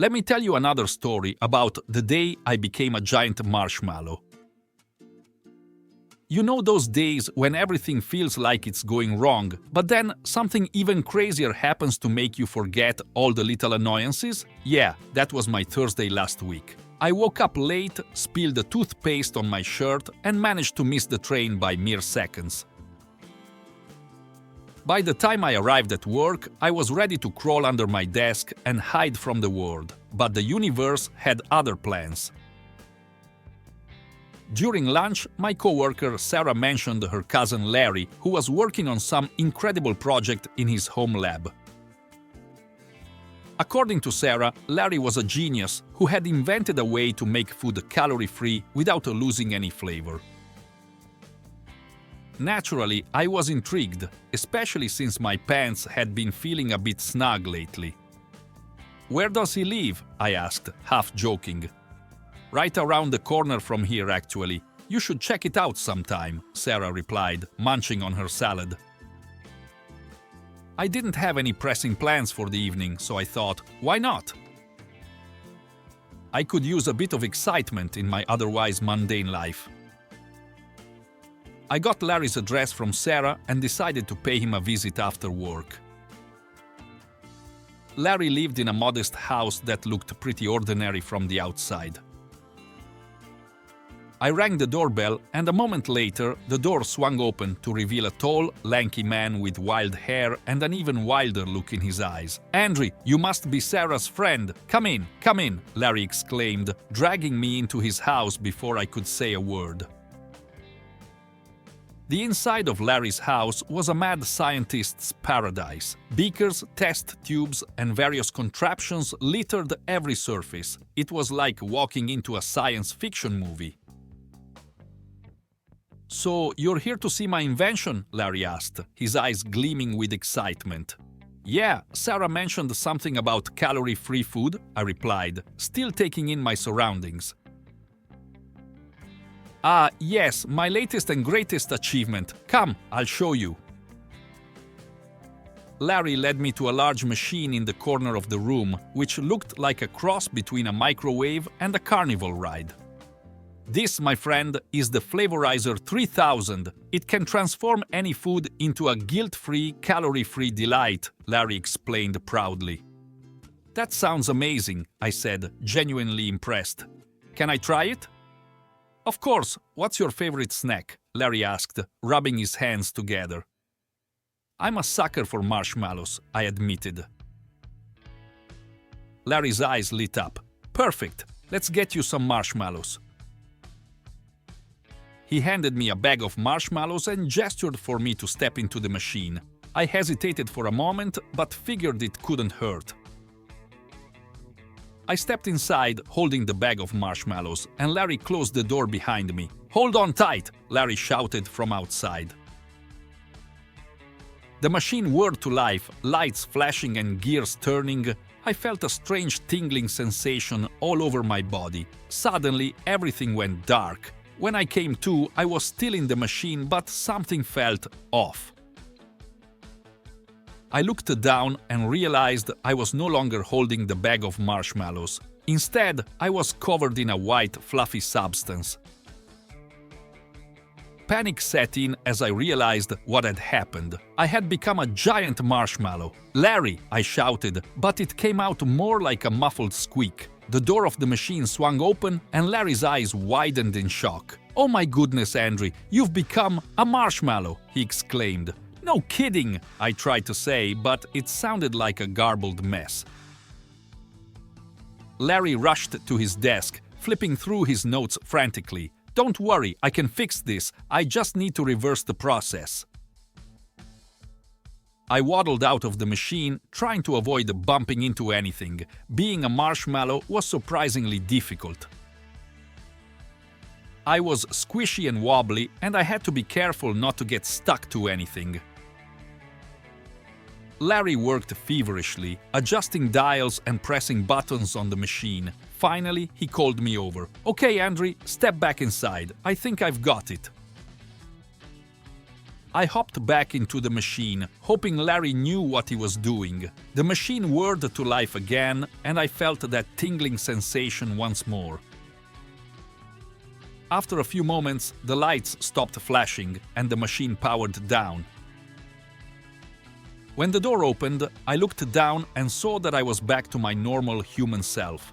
let me tell you another story about the day I became a giant marshmallow. You know those days when everything feels like it's going wrong, but then something even crazier happens to make you forget all the little annoyances? Yeah, that was my Thursday last week. I woke up late, spilled the toothpaste on my shirt, and managed to miss the train by mere seconds. By the time I arrived at work, I was ready to crawl under my desk and hide from the world, but the universe had other plans. During lunch, my coworker Sarah mentioned her cousin Larry, who was working on some incredible project in his home lab. According to Sarah, Larry was a genius who had invented a way to make food calorie-free without losing any flavor. Naturally, I was intrigued, especially since my pants had been feeling a bit snug lately. "Where does he live?" I asked, half joking. "Right around the corner from here, actually. You should check it out sometime," Sarah replied, munching on her salad. I didn't have any pressing plans for the evening, so I thought, why not? I could use a bit of excitement in my otherwise mundane life. I got Larry's address from Sarah and decided to pay him a visit after work. Larry lived in a modest house that looked pretty ordinary from the outside. I rang the doorbell, and a moment later, the door swung open to reveal a tall, lanky man with wild hair and an even wilder look in his eyes. "Andrew, you must be Sarah's friend. Come in," Larry exclaimed, dragging me into his house before I could say a word. The inside of Larry's house was a mad scientist's paradise. Beakers, test tubes, and various contraptions littered every surface. It was like walking into a science fiction movie. "So, you're here to see my invention?" Larry asked, his eyes gleaming with excitement. "Yeah, Sarah mentioned something about calorie-free food," I replied, still taking in my surroundings. "Ah, yes, my latest and greatest achievement. Come, I'll show you." Larry led me to a large machine in the corner of the room, which looked like a cross between a microwave and a carnival ride. "This, my friend, is the Flavorizer 3000. It can transform any food into a guilt-free, calorie-free delight," Larry explained proudly. "That sounds amazing," I said, genuinely impressed. "Can I try it?" "Of course. What's your favorite snack?" Larry asked, rubbing his hands together. "I'm a sucker for marshmallows," I admitted. Larry's eyes lit up. "Perfect. Let's get you some marshmallows." He handed me a bag of marshmallows and gestured for me to step into the machine. I hesitated for a moment, but figured it couldn't hurt. I stepped inside, holding the bag of marshmallows, and Larry closed the door behind me. "Hold on tight!" Larry shouted from outside. The machine whirred to life, lights flashing and gears turning. I felt a strange tingling sensation all over my body. Suddenly, everything went dark. When I came to, I was still in the machine, but something felt off. I looked down and realized I was no longer holding the bag of marshmallows. Instead, I was covered in a white, fluffy substance. Panic set in as I realized what had happened. I had become a giant marshmallow. "Larry!" I shouted, but it came out more like a muffled squeak. The door of the machine swung open and Larry's eyes widened in shock. "Oh my goodness, Andrew, you've become a marshmallow!" he exclaimed. "No kidding!" I tried to say, but it sounded like a garbled mess. Larry rushed to his desk, flipping through his notes frantically. "Don't worry, I can fix this. I just need to reverse the process." I waddled out of the machine, trying to avoid bumping into anything. Being a marshmallow was surprisingly difficult. I was squishy and wobbly, and I had to be careful not to get stuck to anything. Larry worked feverishly, adjusting dials and pressing buttons on the machine. Finally, he called me over. "Okay, Andrew, step back inside. I think I've got it." I hopped back into the machine, hoping Larry knew what he was doing. The machine whirred to life again, and I felt that tingling sensation once more. After a few moments, the lights stopped flashing and the machine powered down. When the door opened, I looked down and saw that I was back to my normal human self.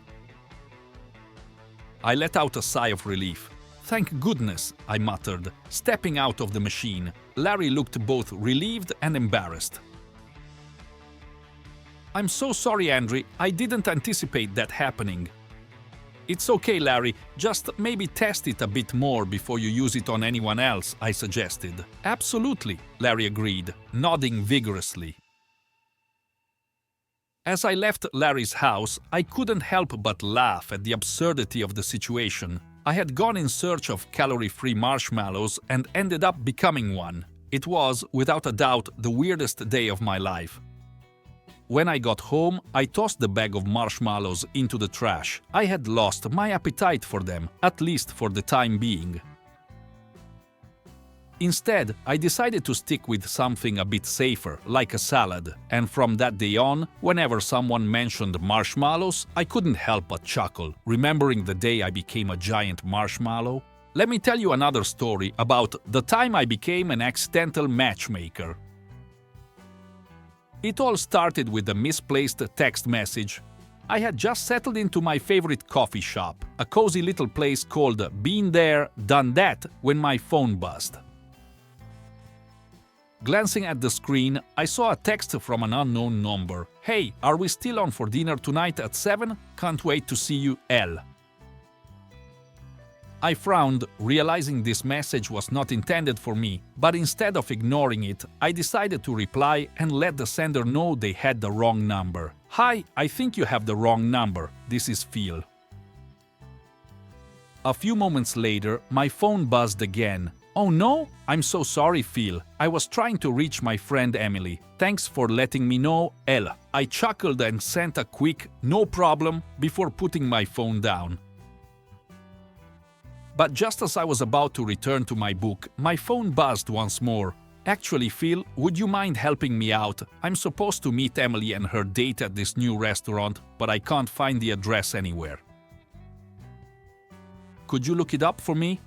I let out a sigh of relief. "Thank goodness," I muttered, stepping out of the machine. Larry looked both relieved and embarrassed. "I'm so sorry, Andre. I didn't anticipate that happening." "It's okay, Larry. Just maybe test it a bit more before you use it on anyone else," I suggested. "Absolutely," Larry agreed, nodding vigorously. As I left Larry's house, I couldn't help but laugh at the absurdity of the situation. I had gone in search of calorie-free marshmallows and ended up becoming one. It was, without a doubt, the weirdest day of my life. When I got home, I tossed the bag of marshmallows into the trash. I had lost my appetite for them, at least for the time being. Instead, I decided to stick with something a bit safer, like a salad, and from that day on, whenever someone mentioned marshmallows, I couldn't help but chuckle, remembering the day I became a giant marshmallow. Let me tell you another story about the time I became an accidental matchmaker. It all started with a misplaced text message. I had just settled into my favorite coffee shop, a cozy little place called Been There, Done That, when my phone buzzed. Glancing at the screen, I saw a text from an unknown number. "Hey, are we still on for dinner tonight at 7? Can't wait to see you, L." I frowned, realizing this message was not intended for me, but instead of ignoring it, I decided to reply and let the sender know they had the wrong number. "Hi, I think you have the wrong number. This is Phil." A few moments later, my phone buzzed again. "Oh no? I'm so sorry, Phil. I was trying to reach my friend Emily. Thanks for letting me know, L." I chuckled and sent a quick "no problem" before putting my phone down. But just as I was about to return to my book, my phone buzzed once more. "Actually, Phil, would you mind helping me out? I'm supposed to meet Emily and her date at this new restaurant, but I can't find the address anywhere. Could you look it up for me?"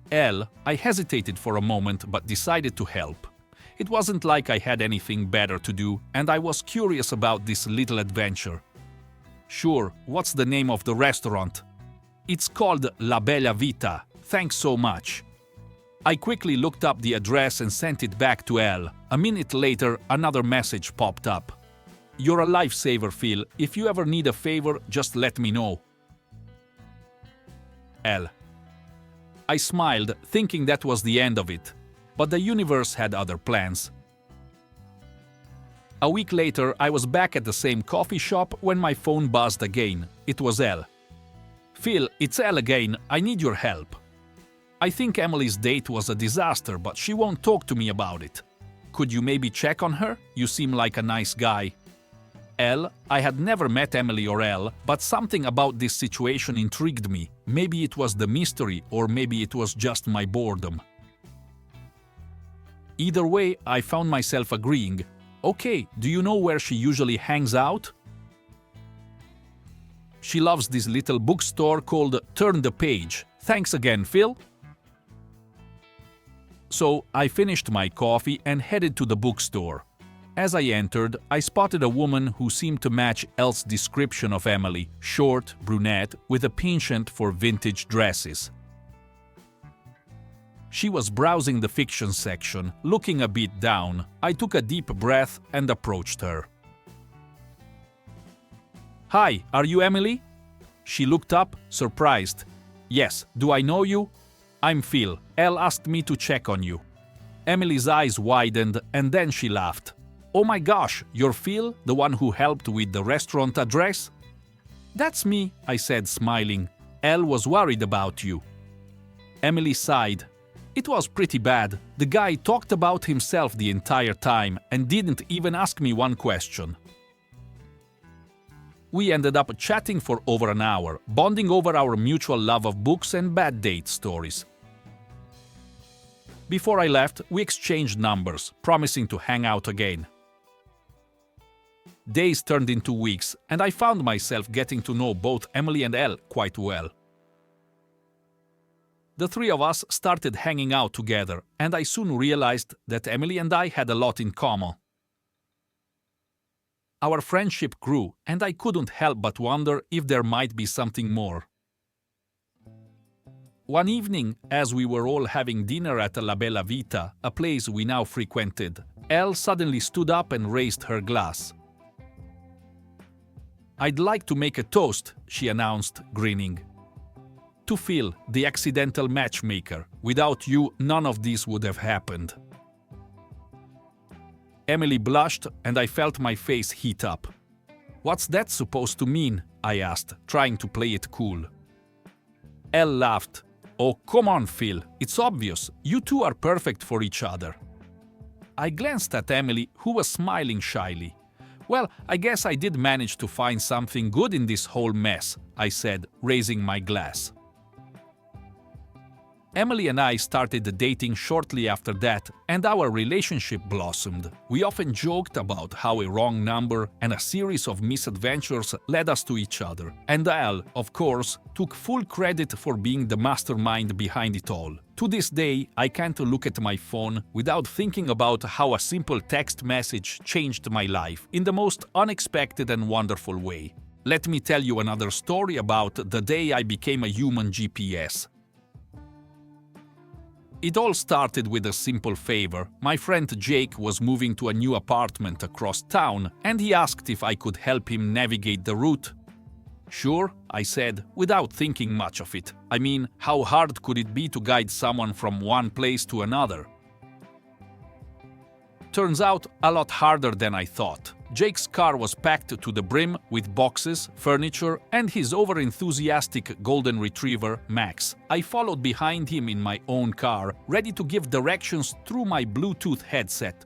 L. I hesitated for a moment but decided to help. It wasn't like I had anything better to do, and I was curious about this little adventure. "Sure, what's the name of the restaurant?" "It's called La Bella Vita. Thanks so much." I quickly looked up the address and sent it back to L. A minute later, another message popped up. "You're a lifesaver, Phil. If you ever need a favor, just let me know. L." I smiled, thinking that was the end of it. But the universe had other plans. A week later, I was back at the same coffee shop when my phone buzzed again. It was L. "Phil, it's L again. I need your help. I think Emily's date was a disaster, but she won't talk to me about it. Could you maybe check on her? You seem like a nice guy." L. I had never met Emily or L, but something about this situation intrigued me. Maybe it was the mystery, or maybe it was just my boredom. Either way, I found myself agreeing. "Okay, do you know where she usually hangs out?" "She loves this little bookstore called Turn the Page. Thanks again, Phil." So I finished my coffee and headed to the bookstore. As I entered, I spotted a woman who seemed to match L's description of Emily, short, brunette, with a penchant for vintage dresses. She was browsing the fiction section, looking a bit down. I took a deep breath and approached her. "Hi, are you Emily?" She looked up, surprised. "Yes, do I know you?" "I'm Phil. Elle asked me to check on you." Emily's eyes widened and then she laughed. "Oh my gosh, you're Phil, the one who helped with the restaurant address?" "That's me," I said, smiling. "Elle was worried about you." Emily sighed. "It was pretty bad. The guy talked about himself the entire time and didn't even ask me one question." We ended up chatting for over an hour, bonding over our mutual love of books and bad date stories. Before I left, we exchanged numbers, promising to hang out again. Days turned into weeks, and I found myself getting to know both Emily and Elle quite well. The three of us started hanging out together, and I soon realized that Emily and I had a lot in common. Our friendship grew, and I couldn't help but wonder if there might be something more. One evening, as we were all having dinner at La Bella Vita, a place we now frequented, Elle suddenly stood up and raised her glass. "I'd like to make a toast," she announced, grinning. "To Phil, the accidental matchmaker. Without you, none of this would have happened." Emily blushed, and I felt my face heat up. "What's that supposed to mean?" I asked, trying to play it cool. Elle laughed. "Oh, come on, Phil. It's obvious. You two are perfect for each other." I glanced at Emily, who was smiling shyly. "Well, I guess I did manage to find something good in this whole mess," I said, raising my glass. Emily and I started dating shortly after that, and our relationship blossomed. We often joked about how a wrong number and a series of misadventures led us to each other. And Elle, of course, took full credit for being the mastermind behind it all. To this day, I can't look at my phone without thinking about how a simple text message changed my life in the most unexpected and wonderful way. Let me tell you another story about the day I became a human GPS. It all started with a simple favor. My friend Jake was moving to a new apartment across town, and he asked if I could help him navigate the route. "Sure," I said, without thinking much of it. I mean, how hard could it be to guide someone from one place to another? Turns out, a lot harder than I thought. Jake's car was packed to the brim with boxes, furniture, and his over-enthusiastic golden retriever, Max. I followed behind him in my own car, ready to give directions through my Bluetooth headset.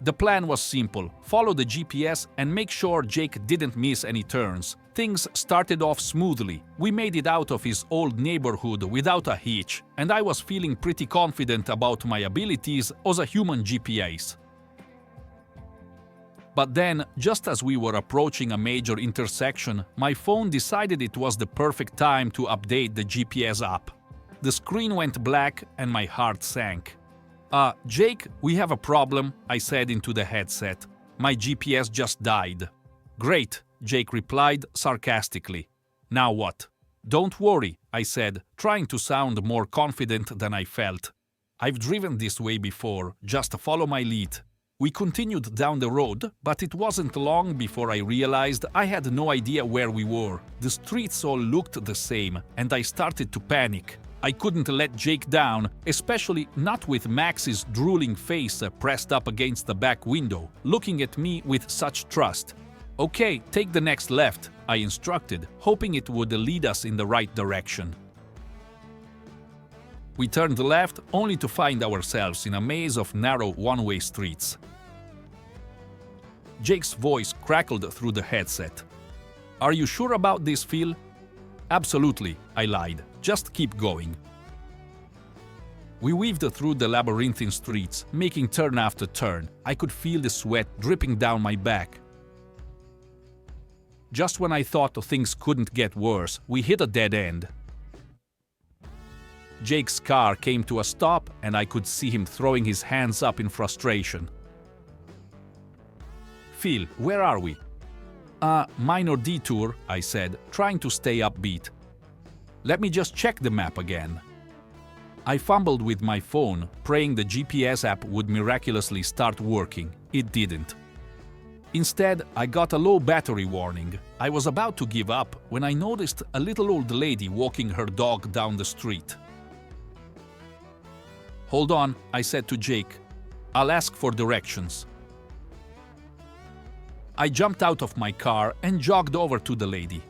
The plan was simple: follow the GPS and make sure Jake didn't miss any turns. Things started off smoothly. We made it out of his old neighborhood without a hitch, and I was feeling pretty confident about my abilities as a human GPS. But then, just as we were approaching a major intersection, my phone decided it was the perfect time to update the GPS app. The screen went black and my heart sank. Jake, we have a problem," I said into the headset. "My GPS just died." "Great," Jake replied sarcastically. "Now what?" "Don't worry," I said, trying to sound more confident than I felt. "I've driven this way before, just follow my lead." We continued down the road, but it wasn't long before I realized I had no idea where we were. The streets all looked the same, and I started to panic. I couldn't let Jake down, especially not with Max's drooling face pressed up against the back window, looking at me with such trust. "Okay, take the next left," I instructed, hoping it would lead us in the right direction. We turned left, only to find ourselves in a maze of narrow one-way streets. Jake's voice crackled through the headset. "Are you sure about this, Phil?" "Absolutely," I lied. "Just keep going." We weaved through the labyrinthine streets, making turn after turn. I could feel the sweat dripping down my back. Just when I thought things couldn't get worse, we hit a dead end. Jake's car came to a stop, and I could see him throwing his hands up in frustration. "Phil, where are we?" Minor detour," I said, trying to stay upbeat. "Let me just check the map again." I fumbled with my phone, praying the GPS app would miraculously start working. It didn't. Instead, I got a low battery warning. I was about to give up when I noticed a little old lady walking her dog down the street. "Hold on," I said to Jake. "I'll ask for directions." I jumped out of my car and jogged over to the lady.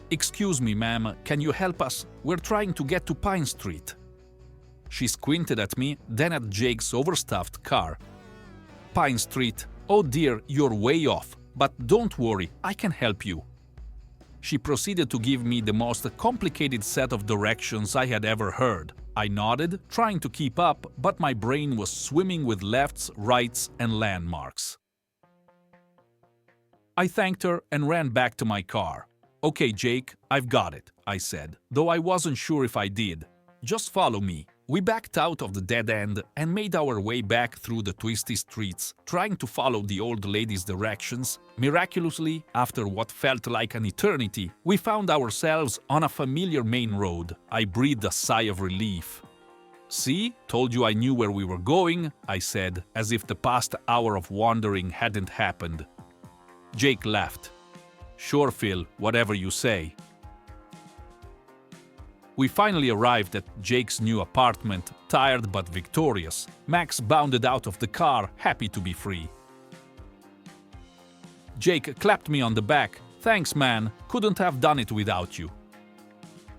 "Excuse me, ma'am, can you help us? We're trying to get to Pine Street." She squinted at me, then at Jake's overstuffed car. "Pine Street? Oh dear, you're way off. But don't worry, I can help you." She proceeded to give me the most complicated set of directions I had ever heard. I nodded, trying to keep up, but my brain was swimming with lefts, rights, and landmarks. I thanked her and ran back to my car. "Okay, Jake, I've got it," I said, though I wasn't sure if I did. "Just follow me." We backed out of the dead end and made our way back through the twisty streets, trying to follow the old lady's directions. Miraculously, after what felt like an eternity, we found ourselves on a familiar main road. I breathed a sigh of relief. "See? Told you I knew where we were going," I said, as if the past hour of wandering hadn't happened. Jake laughed. "Sure, Phil, whatever you say." We finally arrived at Jake's new apartment, tired but victorious. Max bounded out of the car, happy to be free. Jake clapped me on the back. "Thanks, man. Couldn't have done it without you."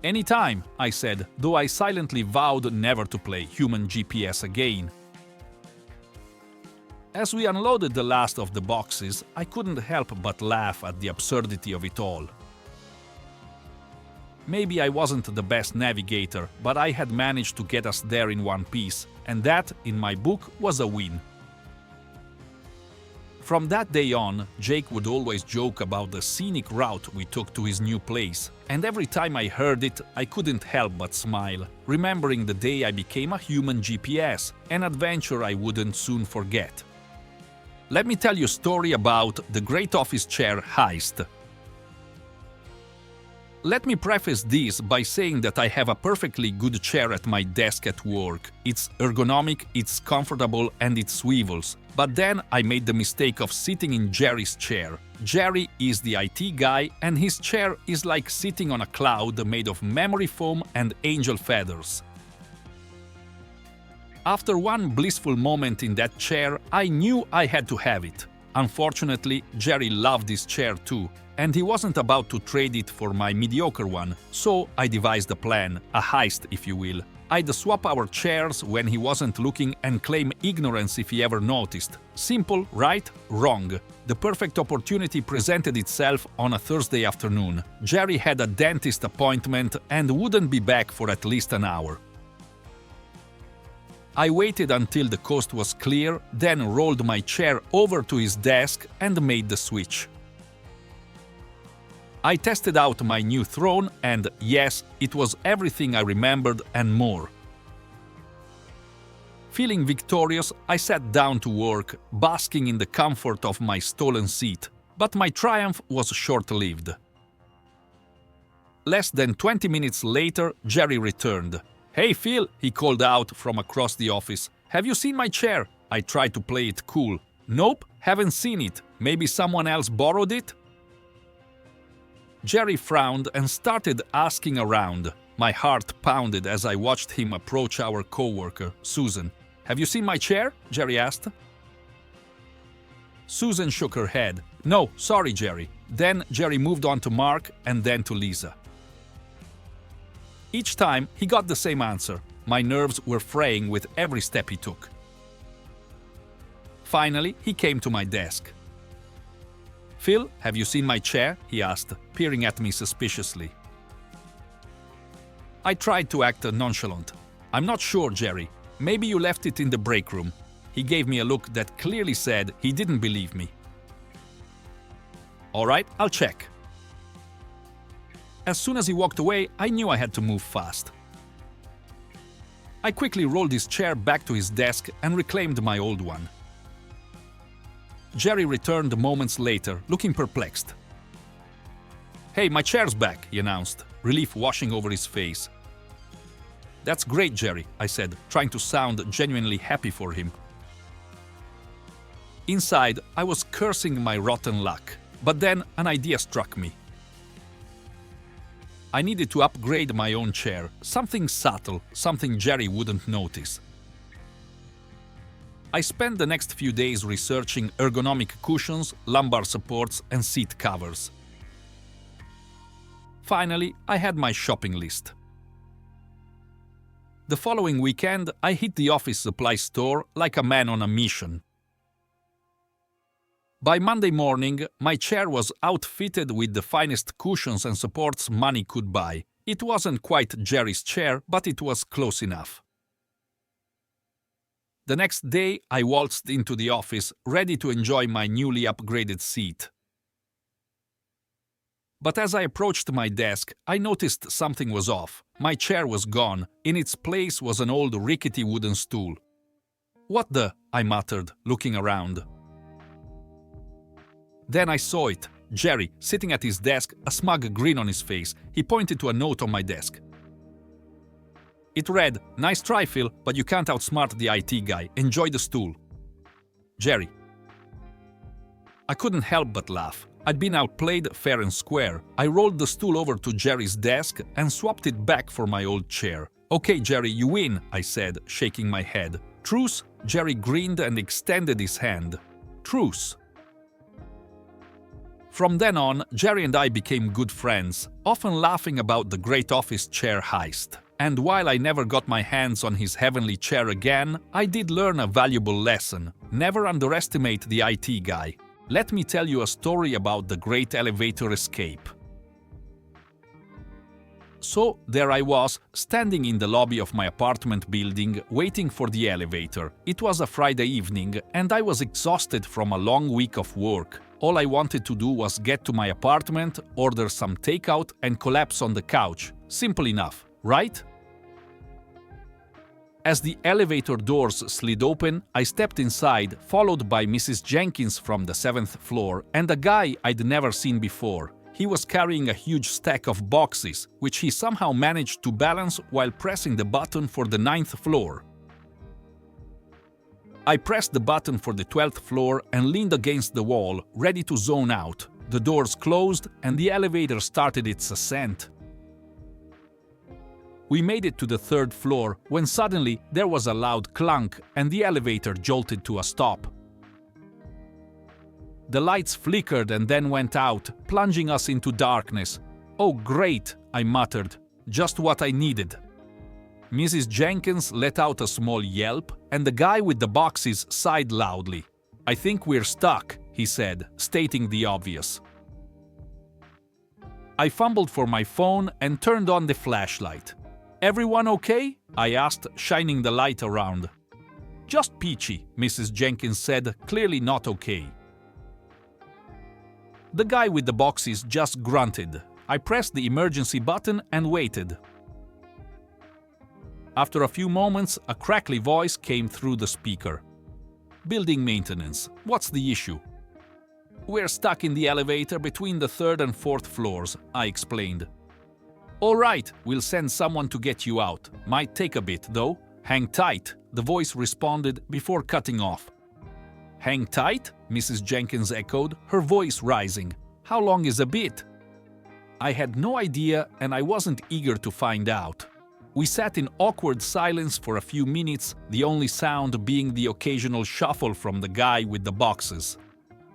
"Anytime," I said, though I silently vowed never to play human GPS again. As we unloaded the last of the boxes, I couldn't help but laugh at the absurdity of it all. Maybe I wasn't the best navigator, but I had managed to get us there in one piece, and that, in my book, was a win. From that day on, Jake would always joke about the scenic route we took to his new place, and every time I heard it, I couldn't help but smile, remembering the day I became a human GPS, an adventure I wouldn't soon forget. Let me tell you a story about the great office chair Heist. Let me preface this by saying that I have a perfectly good chair at my desk at work. It's ergonomic, it's comfortable, and it swivels. But then I made the mistake of sitting in Jerry's chair. Jerry is the IT guy, and his chair is like sitting on a cloud made of memory foam and angel feathers. After one blissful moment in that chair, I knew I had to have it. Unfortunately, Jerry loved his chair too, and he wasn't about to trade it for my mediocre one, so I devised a plan, a heist if you will. I'd swap our chairs when he wasn't looking and claim ignorance if he ever noticed. Simple, right? Wrong. The perfect opportunity presented itself on a Thursday afternoon. Jerry had a dentist appointment and wouldn't be back for at least an hour. I waited until the coast was clear, then rolled my chair over to his desk and made the switch. I tested out my new throne and, yes, it was everything I remembered and more. Feeling victorious, I sat down to work, basking in the comfort of my stolen seat. But my triumph was short-lived. Less than 20 minutes later, Jerry returned. "Hey Phil," he called out from across the office. "Have you seen my chair?" I tried to play it cool. "Nope, haven't seen it. Maybe someone else borrowed it?" Jerry frowned and started asking around. My heart pounded as I watched him approach our coworker, Susan. "Have you seen my chair?" Jerry asked. Susan shook her head. "No, sorry, Jerry." Then Jerry moved on to Mark and then to Lisa. Each time, he got the same answer. My nerves were fraying with every step he took. Finally, he came to my desk. "Phil, have you seen my chair?" he asked, peering at me suspiciously. I tried to act nonchalant. "I'm not sure, Jerry. Maybe you left it in the break room." He gave me a look that clearly said he didn't believe me. "All right, I'll check." As soon as he walked away, I knew I had to move fast. I quickly rolled his chair back to his desk and reclaimed my old one. Jerry returned moments later, looking perplexed. "Hey, my chair's back," he announced, relief washing over his face. "That's great, Jerry," I said, trying to sound genuinely happy for him. Inside, I was cursing my rotten luck, but then an idea struck me. I needed to upgrade my own chair, something subtle, something Jerry wouldn't notice. I spent the next few days researching ergonomic cushions, lumbar supports, and seat covers. Finally, I had my shopping list. The following weekend, I hit the office supply store like a man on a mission. By Monday morning, my chair was outfitted with the finest cushions and supports money could buy. It wasn't quite Jerry's chair, but it was close enough. The next day, I waltzed into the office, ready to enjoy my newly upgraded seat. But as I approached my desk, I noticed something was off. My chair was gone. In its place was an old rickety wooden stool. "What the?" I muttered, looking around. Then I saw it. Jerry, sitting at his desk, a smug grin on his face. He pointed to a note on my desk. It read, "Nice try, Phil, but you can't outsmart the IT guy. Enjoy the stool. Jerry." I couldn't help but laugh. I'd been outplayed fair and square. I rolled the stool over to Jerry's desk and swapped it back for my old chair. "Okay, Jerry, you win," I said, shaking my head. "Truce?" Jerry grinned and extended his hand. "Truce." From then on, Jerry and I became good friends, often laughing about the great office chair heist. And while I never got my hands on his heavenly chair again, I did learn a valuable lesson. Never underestimate the IT guy. Let me tell you a story about the great elevator escape. So, there I was, standing in the lobby of my apartment building, waiting for the elevator. It was a Friday evening, and I was exhausted from a long week of work. All I wanted to do was get to my apartment, order some takeout, and collapse on the couch. Simple enough, right? As the elevator doors slid open, I stepped inside, followed by Mrs. Jenkins from the 7th floor and a guy I'd never seen before. He was carrying a huge stack of boxes, which he somehow managed to balance while pressing the button for the 9th floor. I pressed the button for the 12th floor and leaned against the wall, ready to zone out. The doors closed and the elevator started its ascent. We made it to the 3rd floor when suddenly there was a loud clunk and the elevator jolted to a stop. The lights flickered and then went out, plunging us into darkness. "Oh great," I muttered. "Just what I needed." Mrs. Jenkins let out a small yelp and the guy with the boxes sighed loudly. "I think we're stuck," he said, stating the obvious. I fumbled for my phone and turned on the flashlight. "Everyone okay?" I asked, shining the light around. "Just peachy," Mrs. Jenkins said, clearly not okay. The guy with the boxes just grunted. I pressed the emergency button and waited. After a few moments, a crackly voice came through the speaker. "Building maintenance. What's the issue?" "We're stuck in the elevator between the 3rd and 4th floors," I explained. "All right, we'll send someone to get you out. Might take a bit, though. Hang tight," the voice responded before cutting off. "Hang tight?" Mrs. Jenkins echoed, her voice rising. "How long is a bit?" I had no idea and I wasn't eager to find out. We sat in awkward silence for a few minutes, the only sound being the occasional shuffle from the guy with the boxes.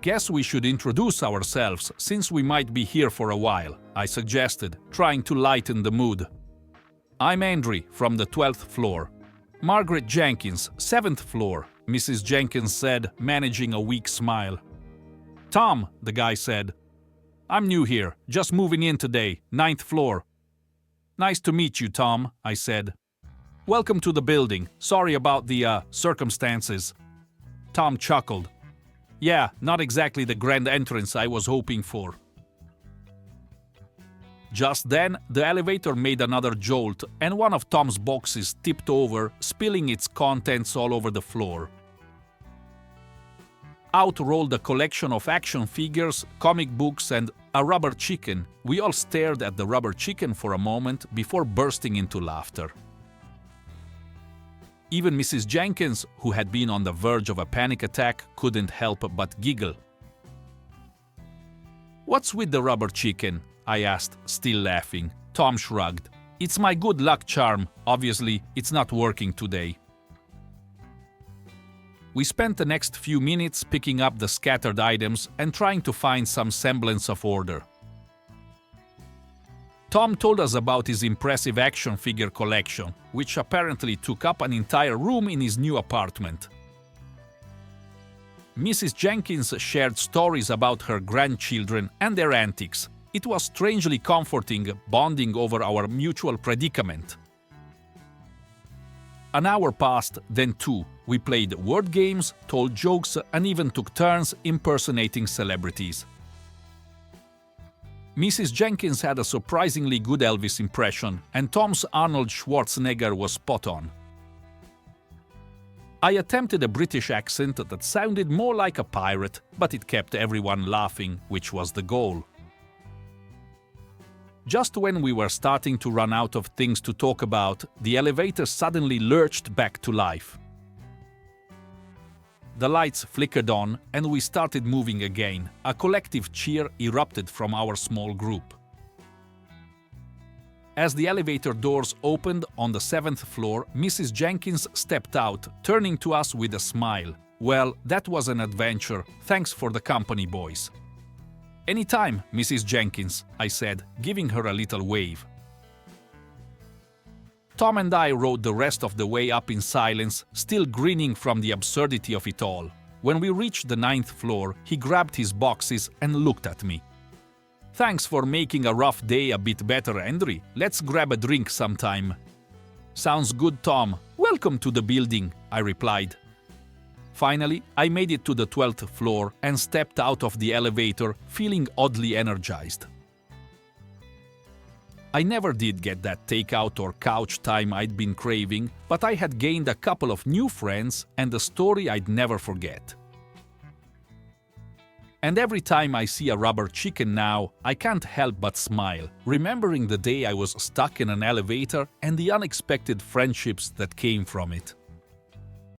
"Guess we should introduce ourselves, since we might be here for a while," I suggested, trying to lighten the mood. "I'm Andrew from the 12th floor." "Margaret Jenkins, 7th floor," Mrs. Jenkins said, managing a weak smile. "Tom," the guy said. "I'm new here, just moving in today, 9th floor." "Nice to meet you, Tom," I said. "Welcome to the building. Sorry about the circumstances." Tom chuckled. "Yeah, not exactly the grand entrance I was hoping for." Just then, the elevator made another jolt and one of Tom's boxes tipped over, spilling its contents all over the floor. Out rolled a collection of action figures, comic books, and a rubber chicken. We all stared at the rubber chicken for a moment before bursting into laughter. Even Mrs. Jenkins, who had been on the verge of a panic attack, couldn't help but giggle. "What's with the rubber chicken?" I asked, still laughing. Tom shrugged. "It's my good luck charm. Obviously, it's not working today." We spent the next few minutes picking up the scattered items and trying to find some semblance of order. Tom told us about his impressive action figure collection, which apparently took up an entire room in his new apartment. Mrs. Jenkins shared stories about her grandchildren and their antics. It was strangely comforting, bonding over our mutual predicament. An hour passed, then two. We played word games, told jokes, and even took turns impersonating celebrities. Mrs. Jenkins had a surprisingly good Elvis impression, and Tom's Arnold Schwarzenegger was spot on. I attempted a British accent that sounded more like a pirate, but it kept everyone laughing, which was the goal. Just when we were starting to run out of things to talk about, the elevator suddenly lurched back to life. The lights flickered on, and we started moving again. A collective cheer erupted from our small group. As the elevator doors opened on the 7th floor, Mrs. Jenkins stepped out, turning to us with a smile. "Well, that was an adventure. Thanks for the company, boys." "Anytime, Mrs. Jenkins," I said, giving her a little wave. Tom and I rode the rest of the way up in silence, still grinning from the absurdity of it all. When we reached the 9th floor, he grabbed his boxes and looked at me. "Thanks for making a rough day a bit better, Henry. Let's grab a drink sometime." "Sounds good, Tom. Welcome to the building," I replied. Finally, I made it to the 12th floor and stepped out of the elevator, feeling oddly energized. I never did get that takeout or couch time I'd been craving, but I had gained a couple of new friends and a story I'd never forget. And every time I see a rubber chicken now, I can't help but smile, remembering the day I was stuck in an elevator and the unexpected friendships that came from it.